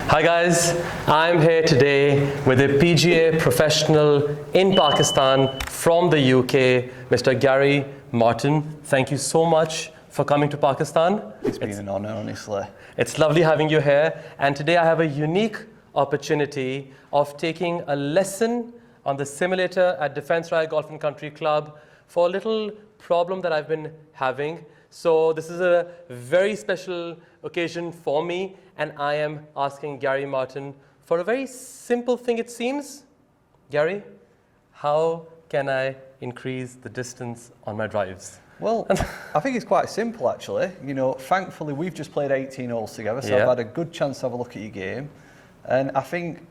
Hi guys, I'm here today with a PGA professional in Pakistan from the UK, Mr. Gary Martin. Thank you so much for coming to Pakistan. It's been an honor, honestly. It's lovely having you here, and today I have a unique opportunity of taking a lesson on the simulator at Defence Rye Golf and Country Club for a little problem that I've been having. So this is a very special occasion for me, and I am asking Gary Martin for a very simple thing, it seems. Gary, how can I increase the distance on my drives? Well, I think it's quite simple actually. You know, thankfully we've just played 18 holes together, so Yeah. I've had a good chance to have a look at your game. And I think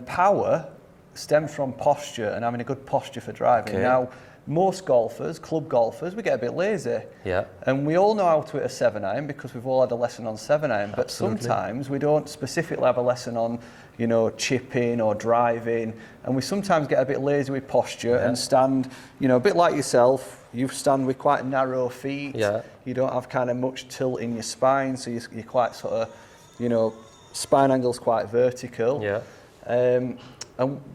power stems from posture and having a good posture for driving. Okay. Now, most golfers, club golfers, we get a bit lazy. Yeah. And we all know how to hit a 7-iron because we've all had a lesson on 7-iron. But Absolutely. sometimes we don't specifically have a lesson on, you know, chipping or driving. And we sometimes get a bit lazy with posture and stand, you know, a bit like yourself. You stand with quite narrow feet. Yeah. You don't have kind of much tilt in your spine, so you're quite sort of, you know, spine angle's quite vertical. Yeah. And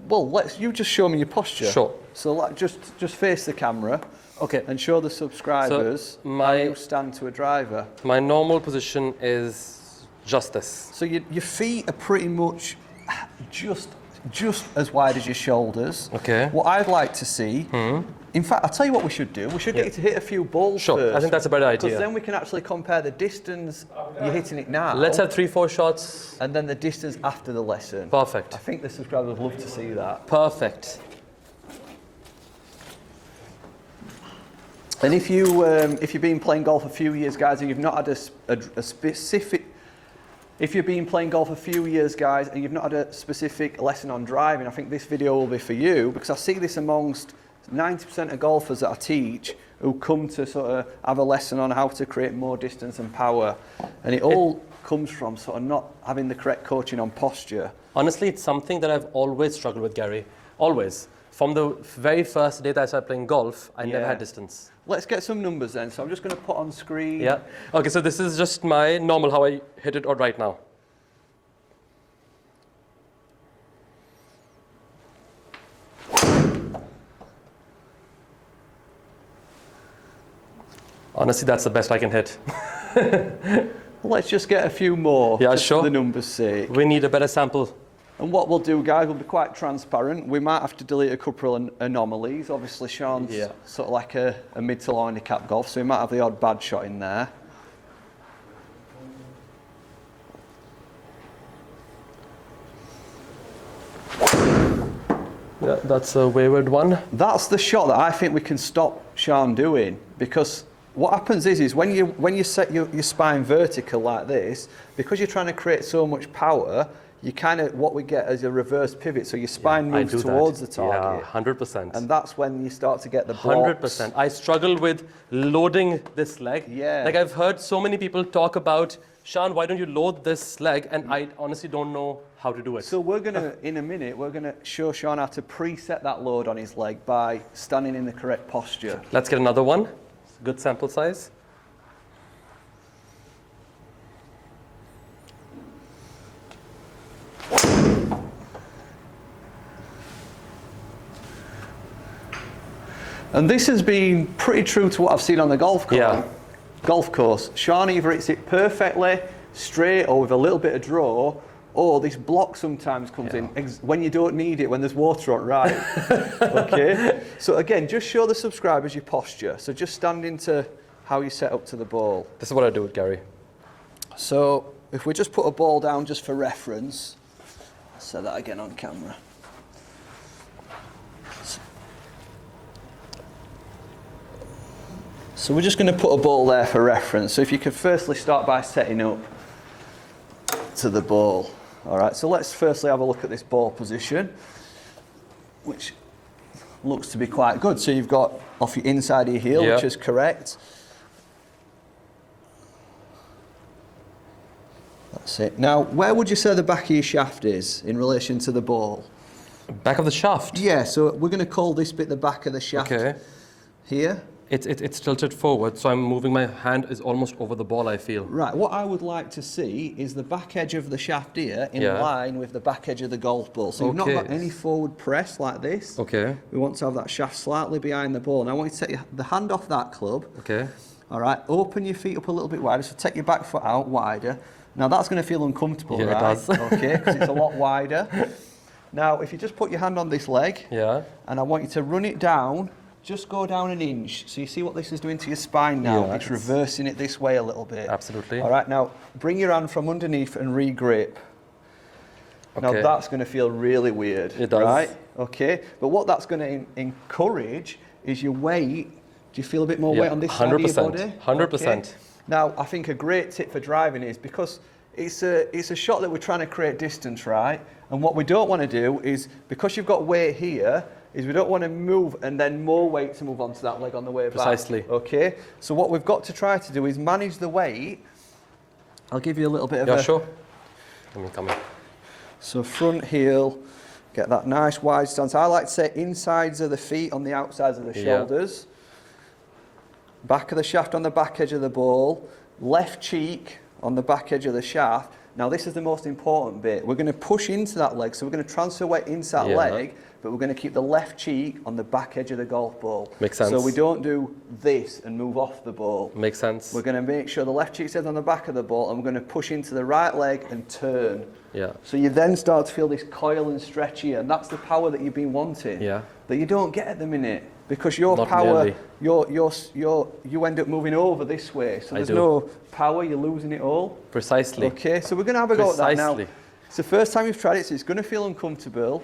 well, you just show me your posture. Sure. So just face the camera. Okay. And show the subscribers how you stand to a driver. My normal position is just this. So your feet are pretty much just as wide as your shoulders. Okay. What I'd like to see, in fact, I'll tell you what we should do. We should get you to hit a few balls Sure, first. I think that's a better idea. Because then we can actually compare the distance you're hitting it now. Let's have 3-4 shots. And then the distance after the lesson. Perfect. I think the subscribers would love to see that. Perfect. And if you've been playing golf a few years, guys, and you've not had a specific, if you've been playing golf a few years, guys, and you've not had a specific lesson on driving, I think this video will be for you, because I see this amongst 90% of golfers that I teach who come to sort of have a lesson on how to create more distance and power, and it all comes from sort of not having the correct coaching on posture. Honestly, it's something that I've always struggled with, Gary. Always. From the very first day that I started playing golf, I never had distance. Let's get some numbers then. So I'm just going to put on screen. Yeah. Okay, so this is just my normal, how I hit it right now. Honestly, that's the best I can hit. Let's just get a few more. Yeah, just sure. For the numbers' sake. We need a better sample. And what we'll do, guys, we'll be quite transparent. We might have to delete a couple of anomalies. Obviously, Sean's sort of like a mid to low handicap golf, so he might have the odd bad shot in there. Yeah, that's a wayward one. That's the shot that I think we can stop Sean doing, because what happens is when you set your spine vertical like this, because you're trying to create so much power, you kind of, what we get is a reverse pivot, so your spine moves towards the target. Yeah, 100%. And that's when you start to get the blocks. 100%. I struggle with loading this leg. Yeah. Like I've heard so many people talk about, Sean, why don't you load this leg? And I honestly don't know how to do it. So we're gonna, in a minute, we're gonna show Sean how to preset that load on his leg by standing in the correct posture. Let's get another one. Good sample size. And this has been pretty true to what I've seen on the golf course. Sean either hits it perfectly, straight, or with a little bit of draw, or this block sometimes comes in when you don't need it, when there's water on right. Okay? So again, just show the subscribers your posture. So just stand into how you set up to the ball. This is what I do with Gary. So if we just put a ball down just for reference, I'll say that again on camera. So we're just going to put a ball there for reference. So if you could firstly start by setting up to the ball. All right, so let's firstly have a look at this ball position, which looks to be quite good. So you've got off your inside of your heel, which is correct. That's it. Now, where would you say the back of your shaft is in relation to the ball? Back of the shaft? Yeah, so we're going to call this bit the back of the shaft here. It's tilted forward, so I'm moving, my hand is almost over the ball, I feel. Right, what I would like to see is the back edge of the shaft here in Yeah. line with the back edge of the golf ball. So you've not got any forward press like this. Okay. We want to have that shaft slightly behind the ball. Now I want you to take the hand off that club. Okay. All right, open your feet up a little bit wider, so take your back foot out wider. Now that's going to feel uncomfortable, Yeah, it right? does. Okay, because it's a lot wider. Now, if you just put your hand on this leg, Yeah. and I want you to run it down, just go down an inch. So you see what this is doing to your spine now? Yeah, it's reversing it this way a little bit. Absolutely. All right, now bring your hand from underneath and re-grip. Now Okay. that's going to feel really weird, It does. right? Okay, but what that's going to encourage is your weight. Do you feel a bit more Yeah, weight on this side of your 100%, body? 100%. Okay. Now, I think a great tip for driving is because it's a shot that we're trying to create distance, right? And what we don't want to do is, because you've got weight here, is we don't want to move and then more weight to move onto that leg on the way back. Precisely. Okay? So what we've got to try to do is manage the weight. I'll give you a little bit of Yeah, a... sure. Let me come in. So front heel, get that nice wide stance. I like to say insides of the feet on the outsides of the Yeah. shoulders. Back of the shaft on the back edge of the ball. Left cheek on the back edge of the shaft. Now this is the most important bit. We're going to push into that leg, so we're going to transfer weight into that Yeah. leg, but we're going to keep the left cheek on the back edge of the golf ball. Makes sense. So we don't do this and move off the ball. Makes sense. We're going to make sure the left cheek stays on the back of the ball, and we're going to push into the right leg and turn. Yeah. So you then start to feel this coil and stretch here, and that's the power that you've been wanting. Yeah. That you don't get at the minute, because your Not power, nearly. you end up moving over this way. So I there's do. no power, you're losing it all. Precisely. Okay, so we're going to have a go at that now. Precisely. It's the first time you've tried it, so it's going to feel uncomfortable.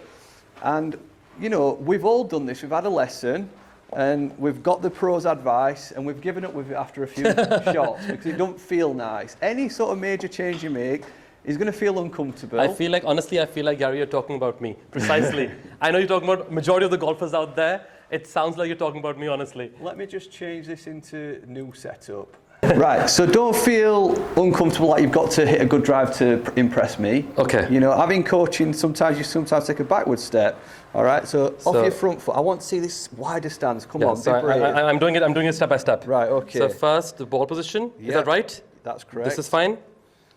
And, you know, we've all done this. We've had a lesson, and we've got the pros' advice, and we've given up with it after a few shots because it don't feel nice. Any sort of major change you make is going to feel uncomfortable. I feel like, honestly, I feel like, Gary, you're talking about me. Precisely. I know you're talking about majority of the golfers out there. It sounds like you're talking about me, honestly. Let me just change this into new setup. Right, so don't feel uncomfortable like you've got to hit a good drive to impress me. Okay. You know, having coaching, sometimes you take a backward step. All right, so off your front foot. I want to see this wider stance. Come on, so be brave. I'm doing it step by step. Right, okay. So first, the ball position. Is Yeah. that right? That's correct. This is fine.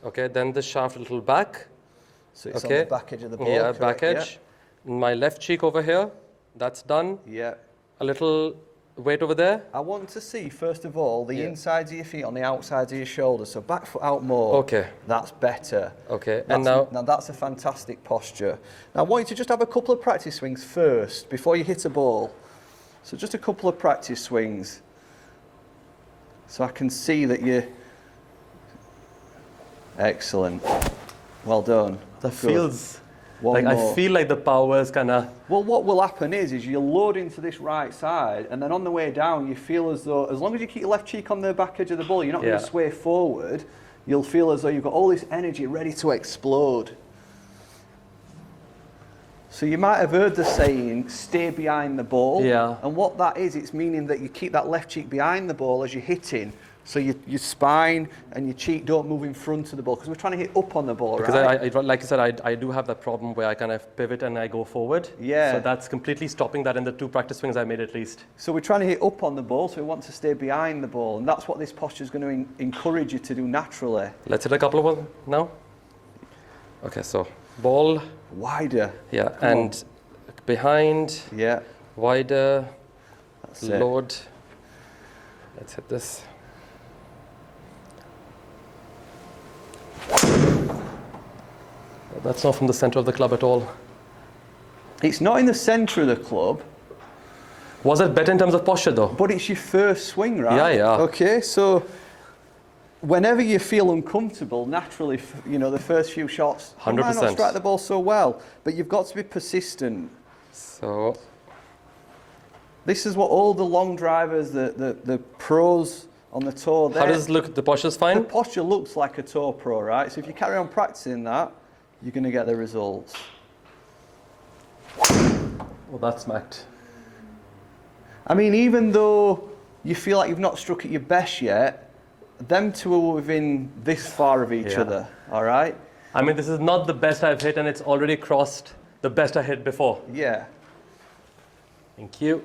Okay, then the shaft a little back. So it's Okay. on the back edge of the ball. Yeah, correct, back edge. My left cheek over here. That's done. Yeah. A little weight over there. I want to see, first of all, the Yeah. insides of your feet on the outsides of your shoulders. So back foot out more. Okay. That's better. Okay, That's and now... now that's a fantastic posture. Now I want you to just have a couple of practice swings first before you hit a ball. So just a couple of practice swings. So I can see that you... Excellent. Well done. That Good. feels... One like more. I feel like the power is kind of... Well, what will happen is you'll load into this right side, and then on the way down, you feel as though, as long as you keep your left cheek on the back edge of the ball, you're not going Yeah. to sway forward. You'll feel as though you've got all this energy ready to explode. So you might have heard the saying, stay behind the ball. Yeah. And what that is, it's meaning that you keep that left cheek behind the ball as you're hitting. So your spine and your cheek don't move in front of the ball, because we're trying to hit up on the ball, Because right? I, like you said, I do have that problem where I kind of pivot and I go forward. Yeah. So that's completely stopping that in the 2 practice swings I made at least. So we're trying to hit up on the ball, so we want to stay behind the ball, and that's what this posture is going to encourage you to do naturally. Let's hit a couple of them now. Okay, so ball, Wider. yeah, Come and behind, Yeah, wider, that's it. load. Let's hit this. That's not from the center of the club at all. It's not in the centre of the club, Was it better in terms of posture though? but it's your first swing, right? Yeah, yeah. Okay, so whenever you feel uncomfortable, naturally, you know, the first few shots, you might not 100%. strike the ball so well, but you've got to be persistent. So, This is what all the long drivers, the pros on the tour, how does it look? The posture's the fine? posture looks like a tour pro, right? So if you carry on practicing that, you're going to get the results. Well, that's smacked. I mean, even though you feel like you've not struck at your best yet, them two are within this far of each Yeah. other, all right? I mean, this is not the best I've hit and it's already crossed the best I hit before. Yeah. Thank you.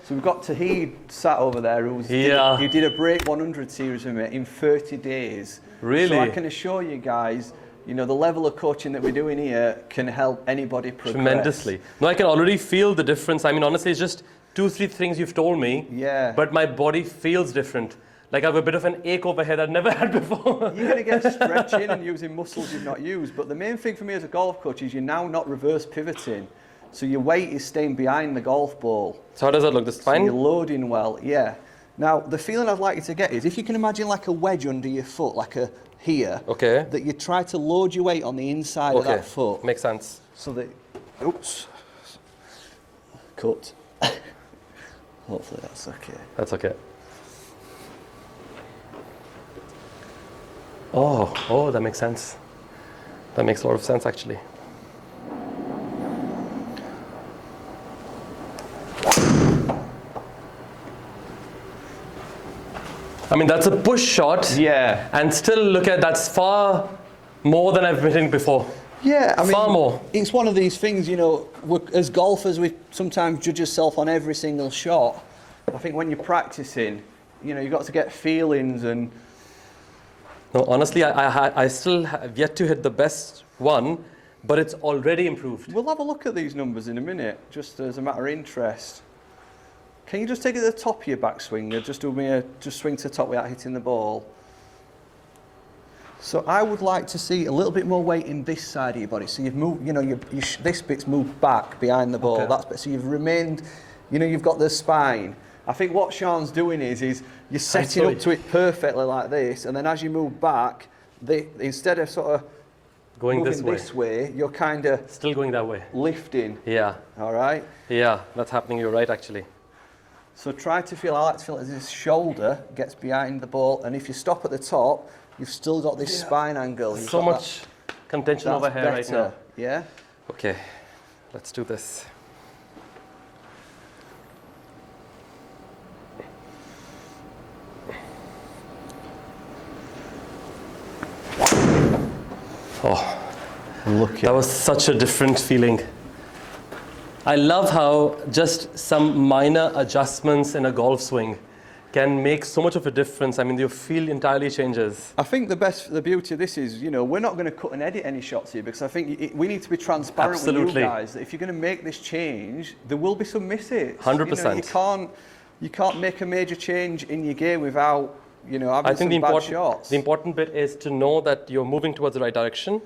So we've got Tahid sat over there who did a Break 100 series with me in 30 days. Really? So I can assure you guys, you know, the level of coaching that we're doing here can help anybody progress. Tremendously. No, I can already feel the difference. I mean, honestly, it's just 2-3 things you've told me. Yeah. But my body feels different. Like I have a bit of an ache over here that I've never had before. You're going to get stretching and using muscles you've not used. But the main thing for me as a golf coach is you're now not reverse pivoting. So your weight is staying behind the golf ball. So how does that look? This is fine? So you're loading well, yeah. Now, the feeling I'd like you to get is if you can imagine like a wedge under your foot, like a here, okay, that you try to load your weight on the inside of that foot. Makes sense. So that, oops, cut. Hopefully that's okay. That's okay. Oh, that makes sense. That makes a lot of sense, actually. I mean, that's a push shot. Yeah. And still look at, that's far more than I've been hitting before. Yeah, I mean, far more. It's one of these things, you know, as golfers, we sometimes judge yourself on every single shot. I think when you're practicing, you know, you've got to get feelings and... No, honestly, I still have yet to hit the best one, but it's already improved. We'll have a look at these numbers in a minute, just as a matter of interest. Can you just take it to the top of your backswing and just just swing to the top without hitting the ball? So I would like to see a little bit more weight in this side of your body. So you've moved, you know, this bit's moved back behind the ball. Okay. So you've remained, you know, you've got the spine. I think what Sean's doing is you're setting up to it perfectly like this, and then as you move back, instead of sort of going moving this way, you're kind of still going that way. Lifting. Yeah. All right. Yeah, that's happening. You're right, actually. So try to feel, I like to feel as this shoulder gets behind the ball, and if you stop at the top, you've still got this spine angle. You've so much contention over here right now. Yeah? Okay, let's do this. Oh, that was such a different feeling. I love how just some minor adjustments in a golf swing can make so much of a difference. I mean, your feel entirely changes. I think the beauty of this is, you know, we're not going to cut and edit any shots here because I think we need to be transparent with you guys. That if you're going to make this change, there will be some misses. 100%. You know, you can't make a major change in your game without, you know, having some bad shots. The important bit is to know that you're moving towards the right direction.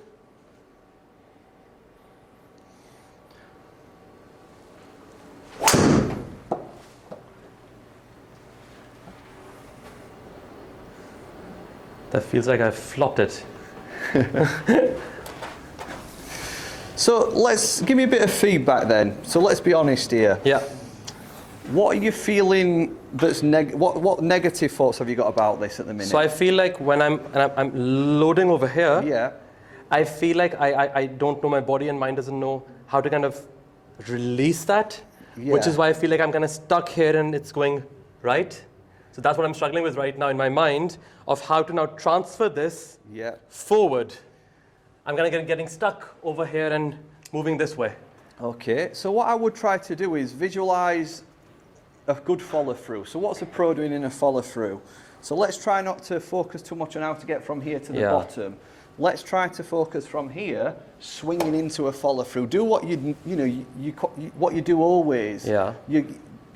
That feels like I've flopped it. So give me a bit of feedback then. So let's be honest here. Yeah. What are you feeling that's what negative thoughts have you got about this at the minute? So I feel like when I'm loading over here, yeah, I feel like I don't know, my body and mind doesn't know how to kind of release that, which is why I feel like I'm kind of stuck here and it's going right. So that's what I'm struggling with right now in my mind, of how to now transfer this forward. I'm kind of getting stuck over here and moving this way. Okay, so what I would try to do is visualize a good follow through. So what's a pro doing in a follow through? So let's try not to focus too much on how to get from here to the bottom. Let's try to focus from here, swinging into a follow through. Do what what you do always. Yeah.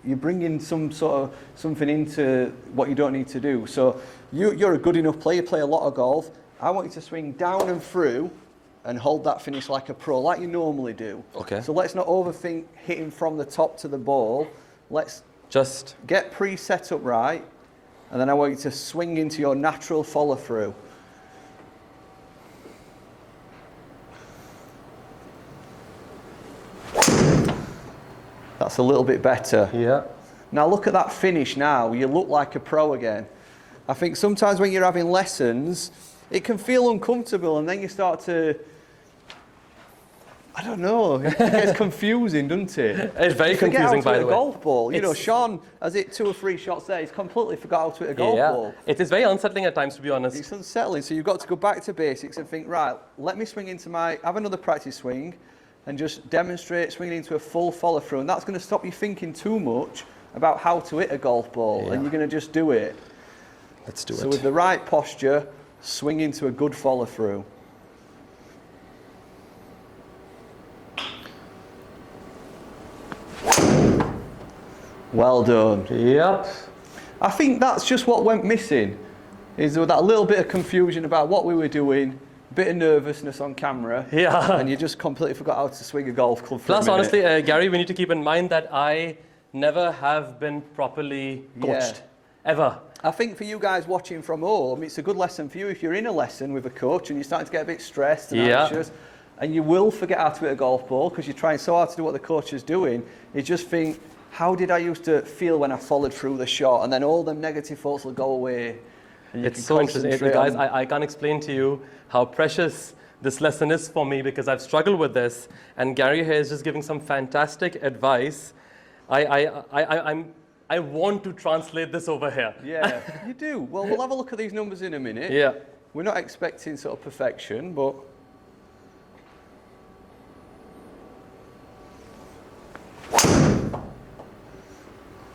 You bring in some sort of something into what you don't need to do. So you're a good enough player, play a lot of golf. I want you to swing down and through and hold that finish like a pro, like you normally do. Okay. So let's not overthink hitting from the top to the ball. Let's just get pre-set up right, and then I want you to swing into your natural follow through. That's a little bit better. Yeah. Now look at that finish now. You look like a pro again. I think sometimes when you're having lessons, it can feel uncomfortable and then you start to, I don't know, it gets confusing, doesn't it? It's very confusing, by the way. A golf ball. You know, Sean has hit 2 or 3 shots there. He's completely forgot how to hit a golf ball. It is very unsettling at times, to be honest. It's unsettling. So you've got to go back to basics and think, right, let me swing into have another practice swing and just demonstrate swinging into a full follow through. And that's going to stop you thinking too much about how to hit a golf ball, and you're going to just do it. Let's do it. So with the right posture, swing into a good follow through. Well done. Yep. I think that's just what went missing, is there was that little bit of confusion about what we were doing, a bit of nervousness on camera, and you just completely forgot how to swing a golf club for a minute. Plus, honestly, Gary, we need to keep in mind that I never have been properly coached, ever. I think for you guys watching from home, it's a good lesson for you if you're in a lesson with a coach and you're starting to get a bit stressed and anxious, and you will forget how to hit a golf ball because you're trying so hard to do what the coach is doing. You just think, how did I used to feel when I followed through the shot? And then all them negative thoughts will go away. It's so interesting. Guys, I can't explain to you how precious this lesson is for me because I've struggled with this. And Gary here is just giving some fantastic advice. I want to translate this over here. Yeah, you do. Well, we'll have a look at these numbers in a minute. Yeah. We're not expecting sort of perfection, but...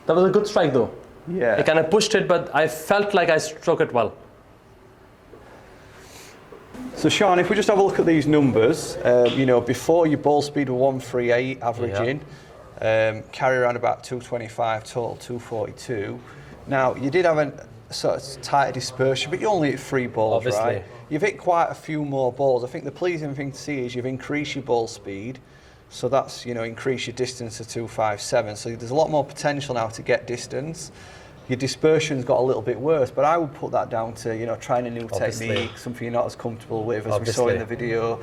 That was a good strike though. Yeah. I kind of pushed it, but I felt like I struck it well. So Sean, if we just have a look at these numbers, you know, before your ball speed were 138 averaging, carry around about 225 total, 242. Now, you did have a sort of tighter dispersion, but you only hit 3 balls, obviously, right? You've hit quite a few more balls. I think the pleasing thing to see is you've increased your ball speed. So that's, you know, increase your distance to 257. So there's a lot more potential now to get distance. Your dispersion's got a little bit worse, but I would put that down to, you know, trying a new technique, something you're not as comfortable with as we saw in the video.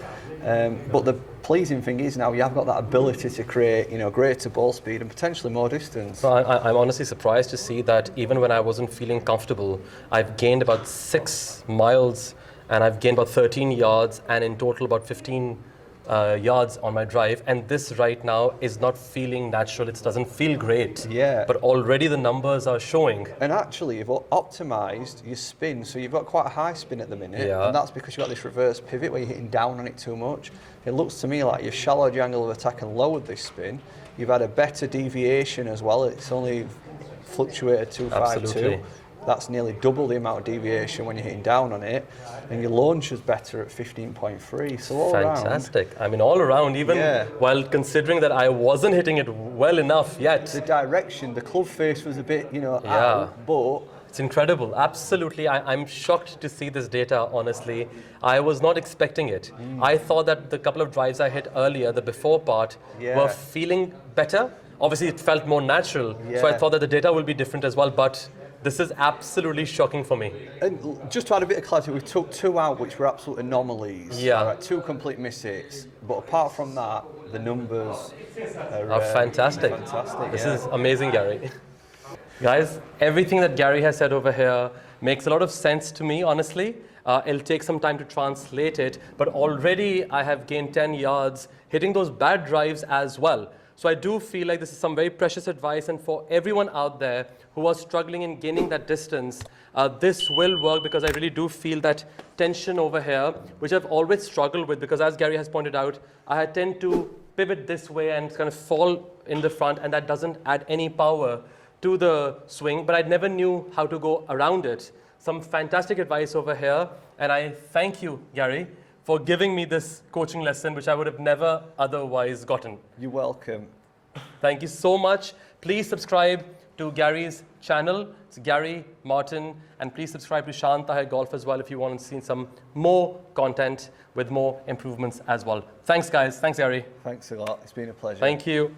But the pleasing thing is now you have got that ability to create, you know, greater ball speed and potentially more distance. So I'm honestly surprised to see that even when I wasn't feeling comfortable, I've gained about 6 miles and I've gained about 13 yards and in total about 15 yards on my drive, and this right now is not feeling natural. It doesn't feel great. Yeah. But already the numbers are showing. And actually, you've optimised your spin, so you've got quite a high spin at the minute, and that's because you've got this reverse pivot where you're hitting down on it too much. It looks to me like you've shallowed your angle of attack and lowered this spin. You've had a better deviation as well. It's only fluctuated 252. Absolutely. That's nearly double the amount of deviation when you're hitting down on it, and your launch is better at 15.3. So all fantastic. I mean, all around, even while considering that I wasn't hitting it well enough yet. The direction, the club face was a bit, you know, out, but it's incredible. Absolutely, I'm shocked to see this data. Honestly, I was not expecting it. I thought that the couple of drives I hit earlier, the before part, were feeling better. Obviously, it felt more natural. So I thought that the data will be different as well, but this is absolutely shocking for me. And just to add a bit of clarity, we took 2 out which were absolute anomalies. Right, 2 complete misses. But apart from that, the numbers are fantastic. This is amazing, Gary. Guys, everything that Gary has said over here makes a lot of sense to me, honestly. It'll take some time to translate it, but already I have gained 10 yards hitting those bad drives as well. So I do feel like this is some very precious advice, and for everyone out there who are struggling in gaining that distance, this will work because I really do feel that tension over here, which I've always struggled with because as Gary has pointed out, I tend to pivot this way and kind of fall in the front, and that doesn't add any power to the swing, but I never knew how to go around it. Some fantastic advice over here, and I thank you, Gary, for giving me this coaching lesson, which I would have never otherwise gotten. You're welcome. Thank you so much. Please subscribe to Gary's channel. It's Gary Martin. And please subscribe to Shanta Golf as well if you want to see some more content with more improvements as well. Thanks, guys. Thanks, Gary. Thanks a lot. It's been a pleasure. Thank you.